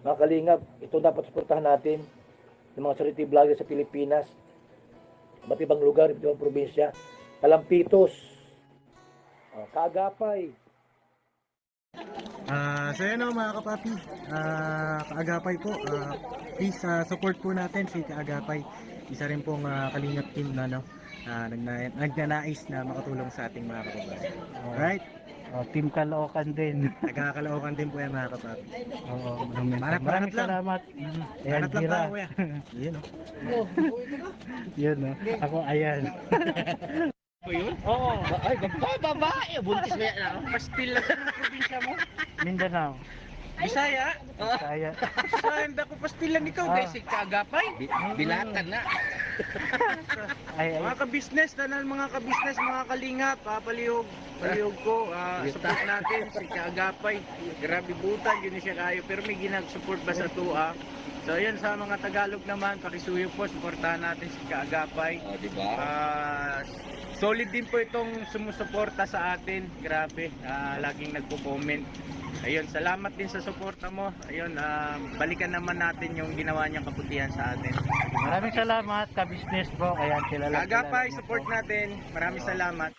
Mga kalingap, ito dapat suportahan natin ng mga charity vlogger sa Pilipinas, iba't ibang lugar, iba't ibang probinsya. Kalampitos, Kaagapay. So yun o mga kapapi, Kaagapay po, please support po natin si Kaagapay. Isa rin pong kalingap team na nagnanais na makatulong sa ating mga kababayan. Alright? Team Caloocan din. Nagkakalookan din po yan mga kapapi. Oo, Maraming salamat. Ayan, Hanap lang Gira. tayo kuya. Yun o. Yun, no? Ako, ayan. Oo. Ay, babae. Buntis na yan. Pastil lang sa probinsya mo. Mindanao. Bisaya. Kaya. Saan ako pastil lang ikaw guys. Kaagapay. Bilatan na. Ay, Mga ka-business, mga ka-business, mga kalingap, palihog ko, support natin si Kaagapay. Grabe butan, yun siya kayo, pero may ginag-support ba sa tua? So yun, sa mga Tagalog naman, pakisuyo po, supportahan natin si Kaagapay. Diba? Solid din po itong sumusuporta sa atin, grabe, laging nagpo-comment. Ayun, salamat din sa suporta mo. Ayun, balikan naman natin yung ginawa niyang kabutihan sa atin. maraming salamat, ka-business bro. Ayan, kilala. Kaagapay, support natin. Maraming salamat.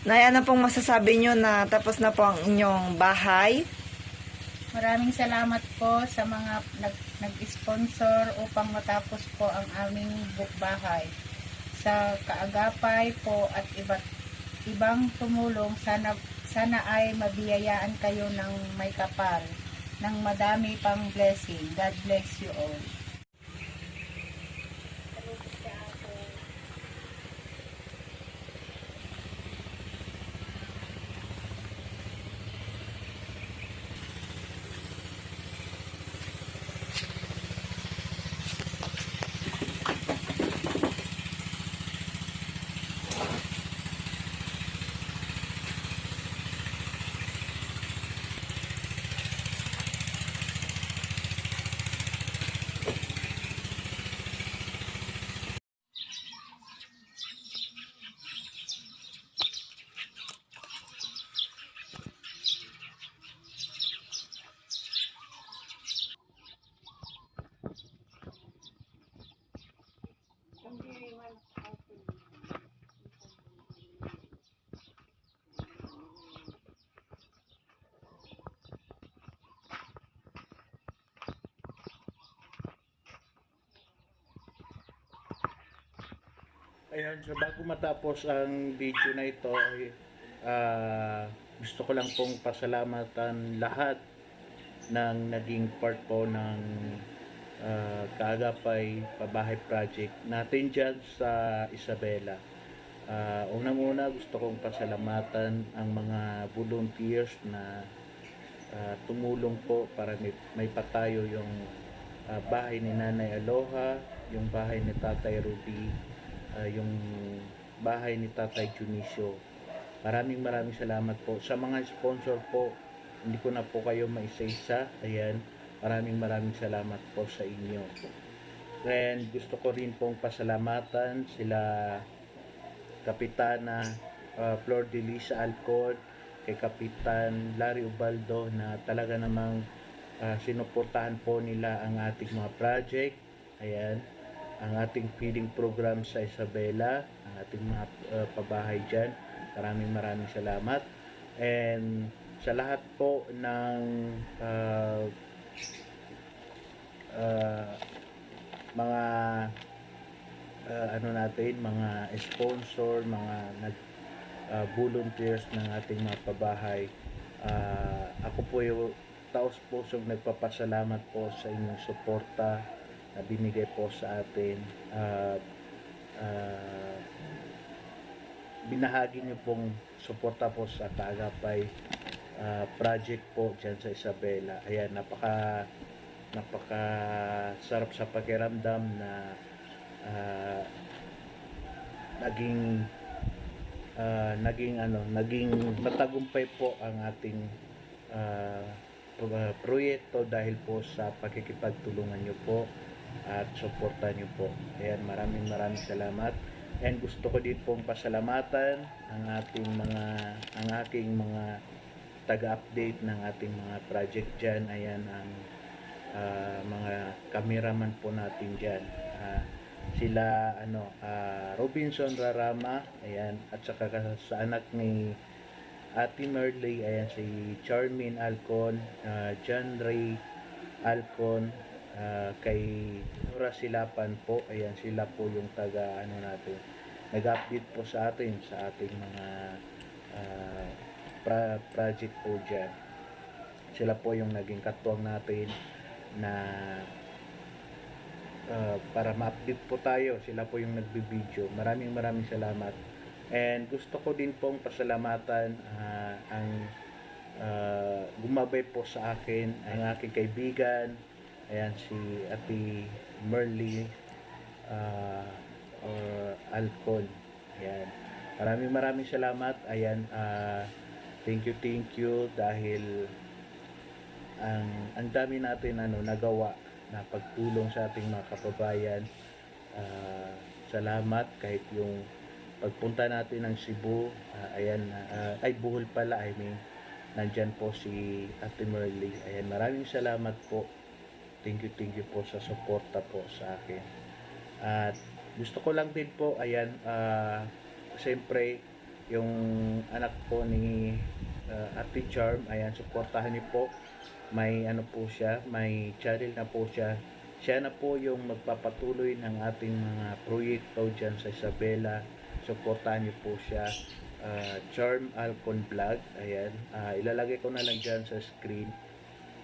Nay, ano pong masasabi nyo na tapos na po ang inyong bahay? Maraming salamat po sa mga nag-sponsor upang matapos po ang aming bahay. Sa kaagapay po at ibang tumulong, sana ay mabiyayaan kayo ng may kapal, ng madami pang blessing. God bless you all. Ayan, so bago matapos ang video na ito, ay, gusto ko lang pong pasalamatan lahat ng naging part po ng Kaagapay Pabahay Project natin dyan sa Isabela. Unang-una gusto kong pasalamatan ang mga volunteers na tumulong po para may patayo yung bahay ni Nanay Aloha, yung bahay ni Tatay Rudy, yung bahay ni Tatay Junicio. Maraming salamat po sa mga sponsor po. Hindi ko na po kayo maisa-isa. Ayan, maraming salamat po sa inyo. And gusto ko rin pong pasalamatan sila Kapitana Flor de Lisa Alcon, kay Kapitan Larry Ubaldo na talaga namang sinuportahan po nila ang ating mga project. Ayan, ang ating feeding program sa Isabela, ang ating mga pabahay dyan. Maraming salamat. And sa lahat po ng mga mga sponsor, mga volunteers ng ating mga pabahay, ako po yung taos-pusong nagpapasalamat po sa inyong suporta na binigay po sa atin. Binahagi niyo pong suporta po sa Kaagapay project po dyan sa Isabela. Ayan, napaka sarap sa pakiramdam na naging matagumpay po ang ating proyekto dahil po sa pakikipagtulungan niyo po at suporta niyo po. Ayan, maraming salamat. And gusto ko din pong pasalamatan ang aking mga taga-update ng ating mga project dyan. Ayan, ang mga cameraman po natin dyan. Sila Robinson Rarama, ayan, at saka sa anak ni Ate Merly, ayan, si Charmin Alcon, John Ray Alcon, kay Nora Silapan po. Ayan, sila po yung taga natin, nag-update po sa atin sa ating mga project po dyan. Sila po yung naging katuwang natin na para ma-update po tayo. Sila po yung nagbibideo. Maraming salamat. And gusto ko din pong pasalamatan ang gumabay po sa akin, ang aking kaibigan. Ayan, si Ate Merly Alcon. Ayan, maraming salamat. Ayan, thank you dahil ang dami natin nagawa na pagtulong sa ating mga kababayan. Salamat kahit yung pagpunta natin ng Cebu, ay Bohol pala, nandyan po si Ate Merly. Ayan, maraming salamat po. Thank you po sa suporta po sa akin. At gusto ko lang din po, ayan, siyempre yung anak po ni Ate Charm, ayan, suportahan niyo po. May ano po siya, may channel na po siya. Siya na po yung magpapatuloy ng ating mga proyekto dyan sa Isabela. Suportahan niyo po siya. Charm Alcon Vlog, ayan. Ilalagay ko na lang dyan sa screen.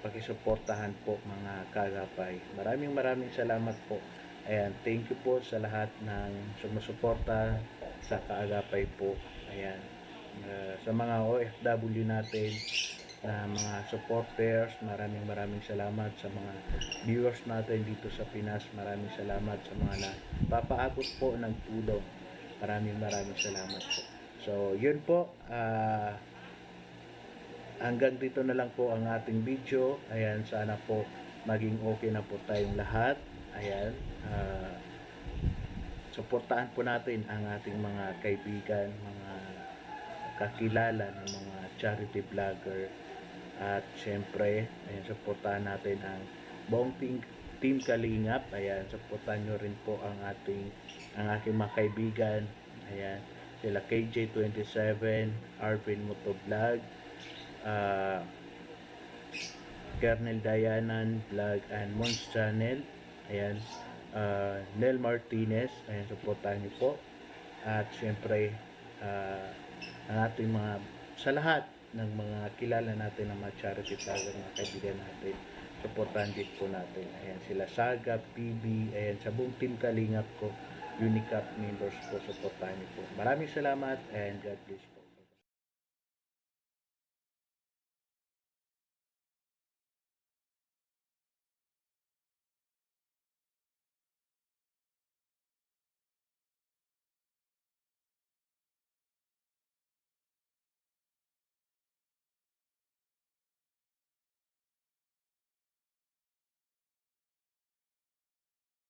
Pakisuportahan po mga kaagapay. Maraming salamat po. Ayan, thank you po sa lahat ng sumusuporta sa kaagapay po. Ayan. Sa mga OFW natin na mga supporters, maraming salamat sa mga viewers natin dito sa Pinas. Maraming salamat sa mga napapaabot po ng tulong. Maraming salamat po. So, yun po. Hanggang dito na lang po ang ating video. Ayan, sana po maging okay na po tayong lahat. Ayan. Suportahan po natin ang ating mga kaibigan, mga kakilala ng mga charity vlogger. At syempre, ayan, suportahan natin ang buong team Kalingap. Ayan, suportahan nyo rin po ang aking mga kaibigan. Ayan, sila KJ27, Arvin Motovlog, Kernel Dayanan Vlog and Mons Channel. Ayan, Nel Martinez. Ayan, suportahan nyo po. At syempre, ang ating mga, sa lahat ng mga kilala natin ng mga charity vlogger, mga kaibigan natin, suportahan din po natin. Ayan, sila Saga, PB, ayan, sa buong team Kalingap ko, Unicap members po, suportahan niyo po. Maraming salamat and God bless you.